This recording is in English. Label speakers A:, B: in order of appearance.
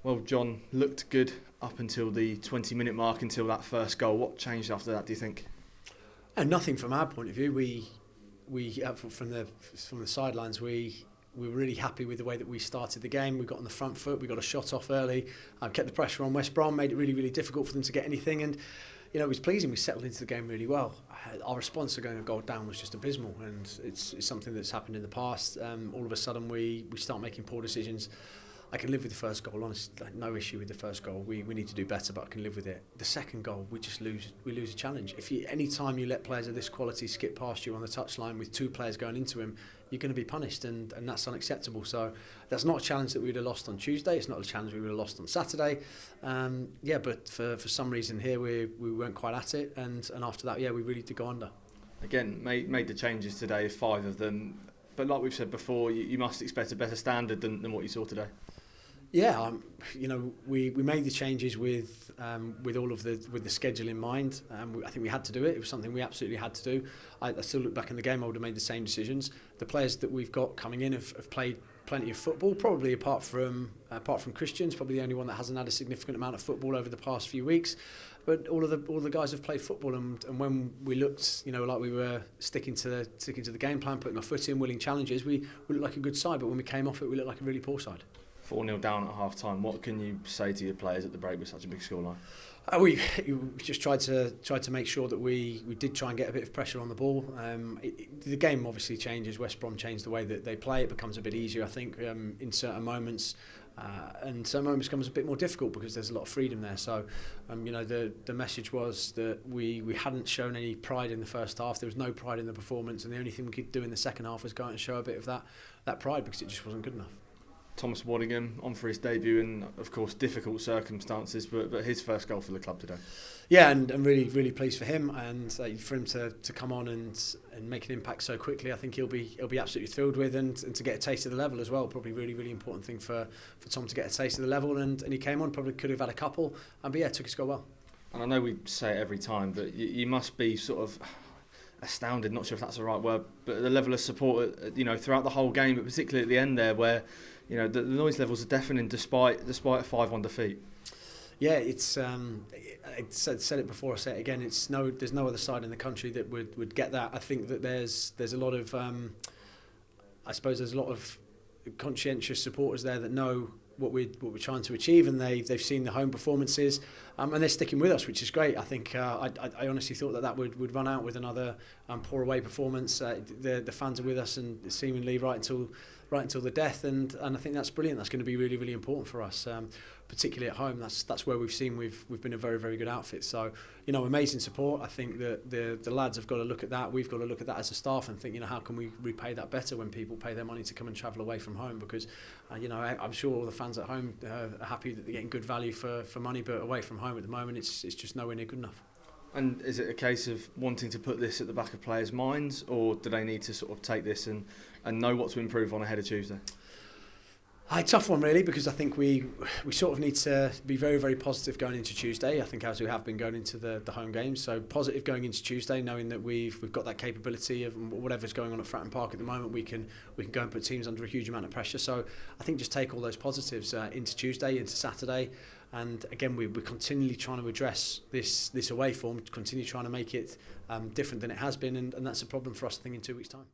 A: Well, John looked good up until the 20-minute mark, until that first goal. What changed after that, do you think?
B: And nothing from our point of view. We from the sidelines, we were really happy with the way that we started the game. We got on the front foot, we got a shot off early, kept the pressure on West Brom, made it really, really difficult for them to get anything. And it was pleasing. We settled into the game really well. Our response to going a goal down was just abysmal, and it's something that's happened in the past. All of a sudden, we start making poor decisions. I can live with the first goal, honestly, no issue with the first goal. We need to do better, but I can live with it. The second goal, we lose a challenge. Any time you let players of this quality skip past you on the touchline with two players going into him, you're going to be punished, and that's unacceptable. So that's not a challenge that we would have lost on Tuesday. It's not a challenge we would have lost on Saturday. But for some reason here we weren't quite at it, and after that, we really did go under.
A: Again, made the changes today, 5 of them. But like we've said before, you must expect a better standard than what you saw today.
B: Yeah, we made the changes with all of the schedule in mind. I think we had to do it. It was something we absolutely had to do. I still look back in the game, I would have made the same decisions. The players that we've got coming in have played plenty of football, probably apart from Christian's probably the only one that hasn't had a significant amount of football over the past few weeks. But all the guys have played football, and when we looked, like we were sticking to the game plan, putting our foot in, winning challenges, we looked like a good side. But when we came off it, we looked like a really poor side.
A: 4-0 down at half time. What can you say to your players at the break with such a big scoreline?
B: We just tried to make sure that we did try and get a bit of pressure on the ball. The game obviously changes. West Brom changed the way that they play. It becomes a bit easier, I think, in certain moments. And some moments becomes a bit more difficult because there's a lot of freedom there. So, the message was that we hadn't shown any pride in the first half. There was no pride in the performance, and the only thing we could do in the second half was go out and show a bit of that pride, because it just wasn't good enough.
A: Thomas Waddingham on for his debut in, of course, difficult circumstances, but his first goal for the club today. Yeah,
B: and I'm really, really pleased for him, and for him to come on and make an impact so quickly. I think he'll be absolutely thrilled with, and to get a taste of the level as well. Probably really, really important thing for Tom to get a taste of the level, and he came on, probably could have had a couple, but took his goal well.
A: And I know we say it every time, but you must be sort of astounded, not sure if that's the right word, but the level of support, throughout the whole game, but particularly at the end there, where the noise levels are deafening despite a 5-1 defeat.
B: Yeah, it's I said it before, I say it again. There's no other side in the country that would get that. I think that there's a lot of there's a lot of conscientious supporters there that know what we're trying to achieve, and they've seen the home performances, and they're sticking with us, which is great. I think I honestly thought that would run out with another poor away performance. The fans are with us, and seemingly right until the death, and I think that's brilliant. That's going to be really, really important for us, particularly at home. That's where we've been a very, very good outfit. So amazing support. I think that the lads have got to look at that. We've got to look at that as a staff and think, how can we repay that better when people pay their money to come and travel away from home? Because I'm sure all the fans at home are happy that they're getting good value for money, but away from home at the moment it's just nowhere near good enough.
A: And is it a case of wanting to put this at the back of players' minds, or do they need to sort of take this and know what to improve on ahead of Tuesday?
B: A tough one, really, because I think we sort of need to be very, very positive going into Tuesday. I think as we have been going into the home games, so positive going into Tuesday, knowing that we've got that capability of whatever's going on at Fratton Park at the moment, we can go and put teams under a huge amount of pressure. So I think just take all those positives into Tuesday, into Saturday, and again we're continually trying to address this away form, continue trying to make it different than it has been, and that's a problem for us, I think, in 2 weeks' time.